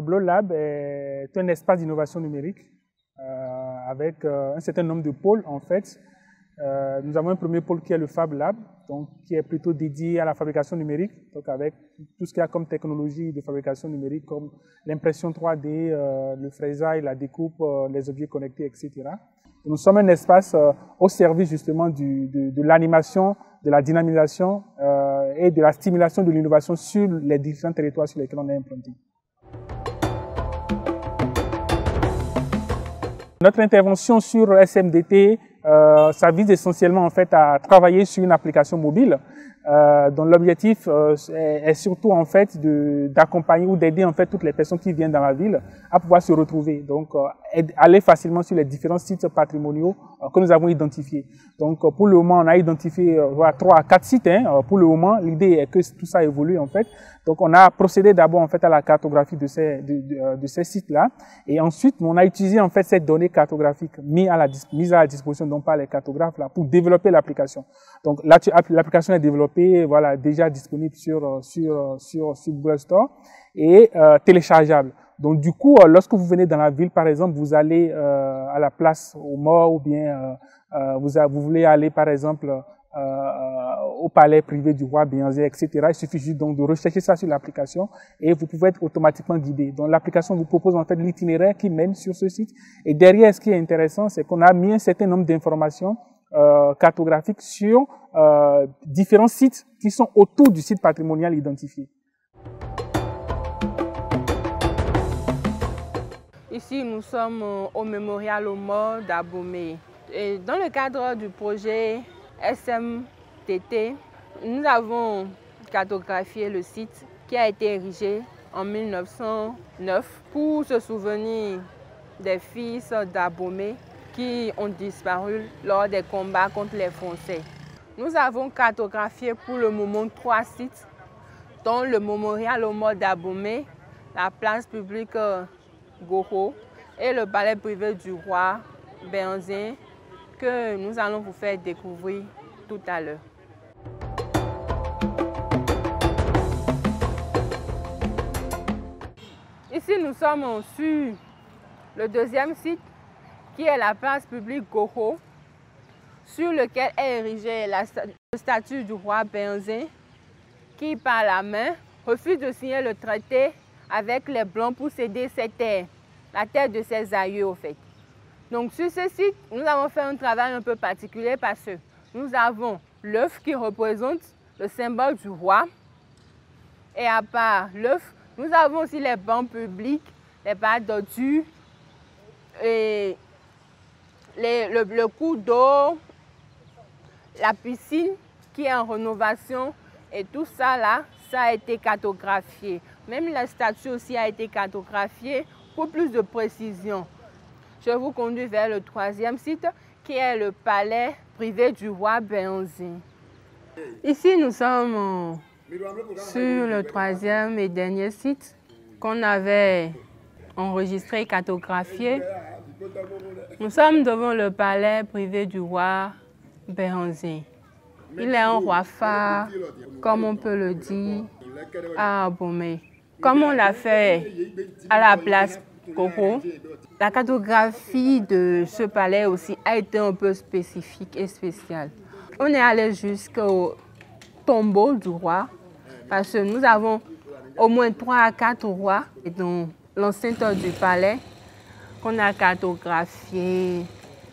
Blow Lab est un espace d'innovation numérique avec un certain nombre de pôles en fait. Nous avons un premier pôle qui est le Fab Lab, donc, qui est plutôt dédié à la fabrication numérique, donc avec tout ce qu'il y a comme technologie de fabrication numérique, comme l'impression 3D, le fraisage, la découpe, les objets connectés, etc. Et nous sommes un espace au service justement de l'animation, de la dynamisation et de la stimulation de l'innovation sur les différents territoires sur lesquels on est implanté. Notre intervention sur SMDT, ça vise essentiellement en fait à travailler sur une application mobile dont l'objectif est surtout en fait d'accompagner ou d'aider en fait toutes les personnes qui viennent dans la ville à pouvoir se retrouver, donc aller facilement sur les différents sites patrimoniaux que nous avons identifiés. Donc pour le moment on a identifié 3 à 4 sites. Pour le moment l'idée est que tout ça évolue en fait. Donc on a procédé d'abord en fait à la cartographie de ces sites-là et ensuite on a utilisé en fait cette donnée cartographique mise à la disposition donc par les cartographes là pour développer l'application. Donc l'application est développée, voilà, déjà disponible sur Google Store et téléchargeable. Donc du coup, lorsque vous venez dans la ville, par exemple, vous allez à la place aux morts ou bien vous voulez aller par exemple au palais privé du roi Béanzé, etc. Il suffit juste donc de rechercher ça sur l'application et vous pouvez être automatiquement guidé. Donc l'application vous propose en fait l'itinéraire qui mène sur ce site. Et derrière, ce qui est intéressant, c'est qu'on a mis un certain nombre d'informations cartographiques sur différents sites qui sont autour du site patrimonial identifié. Ici, nous sommes au mémorial aux morts d'Abomey. Et dans le cadre du projet SMDT, nous avons cartographié le site qui a été érigé en 1909 pour se souvenir des fils d'Abomey qui ont disparu lors des combats contre les Français. Nous avons cartographié pour le moment 3 sites, dont le mémorial aux morts d'Abomey, la place publique Goro et le palais privé du roi Béanzin que nous allons vous faire découvrir tout à l'heure. Ici, nous sommes sur le deuxième site qui est la place publique Goro, sur lequel est érigée la statue du roi Béanzin qui, par la main, refuse de signer le traité avec les Blancs pour céder cette terre, la terre de ses aïeux au fait. Donc sur ce site, nous avons fait un travail un peu particulier parce que nous avons l'œuf qui représente le symbole du roi. Et à part l'œuf, nous avons aussi les bancs publics, les barres d'ordures, et le cours d'eau, la piscine qui est en rénovation et tout ça là, ça a été cartographié. Même la statue aussi a été cartographiée pour plus de précision. Je vous conduis vers le troisième site qui est le palais privé du roi Béanzin. Ici, nous sommes sur le troisième et dernier site qu'on avait enregistré et cartographié. Nous sommes devant le palais privé du roi Béanzin. Il est un roi phare, comme on peut le dire, à Abomey. Comme on l'a fait à la place Goro, la cartographie de ce palais aussi a été un peu spécifique et spéciale. On est allé jusqu'au tombeau du roi parce que nous avons au moins 3 à 4 rois dans l'enceinte du palais qu'on a cartographié,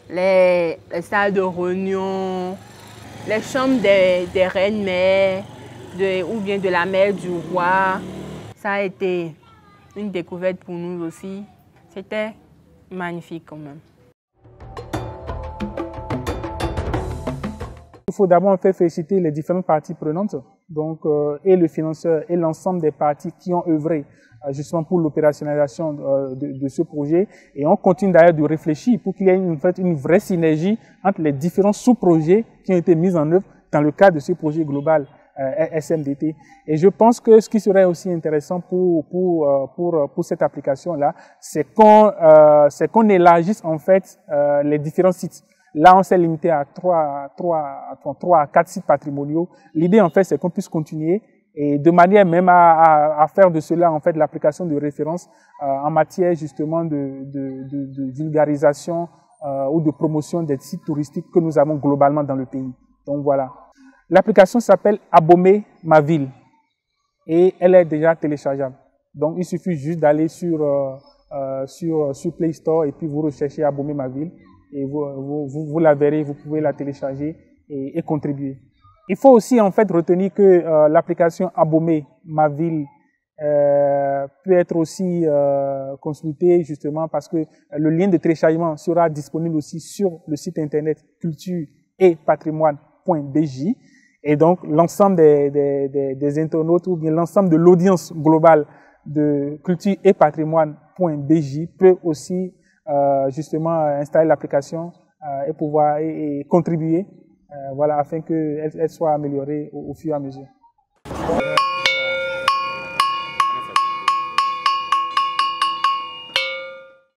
les salles de réunion, les chambres des reines-mères ou bien de la mère du roi. Ça a été une découverte pour nous aussi. C'était magnifique quand même. Il faut d'abord faire féliciter les différentes parties prenantes, donc et le financeur et l'ensemble des parties qui ont œuvré justement pour l'opérationnalisation de ce projet. Et on continue d'ailleurs de réfléchir pour qu'il y ait une vraie synergie entre les différents sous-projets qui ont été mis en œuvre dans le cadre de ce projet global SMDT. Et je pense que ce qui serait aussi intéressant pour cette application-là, c'est qu'on élargisse en fait les différents sites. Là, on s'est limité à 3 à 4 sites patrimoniaux. L'idée, en fait, c'est qu'on puisse continuer et de manière même à faire de cela en fait l'application de référence en matière justement de vulgarisation ou de promotion des sites touristiques que nous avons globalement dans le pays. Donc voilà. L'application s'appelle Abomey ma ville et elle est déjà téléchargeable. Donc il suffit juste d'aller sur Play Store et puis vous recherchez Abomey ma ville et vous la verrez, vous pouvez la télécharger et contribuer. Il faut aussi en fait retenir que l'application Abomey ma ville peut être aussi consultée justement parce que le lien de téléchargement sera disponible aussi sur le site internet culture et patrimoine.bj et donc l'ensemble des internautes ou bien l'ensemble de l'audience globale de culture et patrimoine.bj peut aussi justement installer l'application et pouvoir et contribuer voilà, afin qu'elle soit améliorée au fur et à mesure.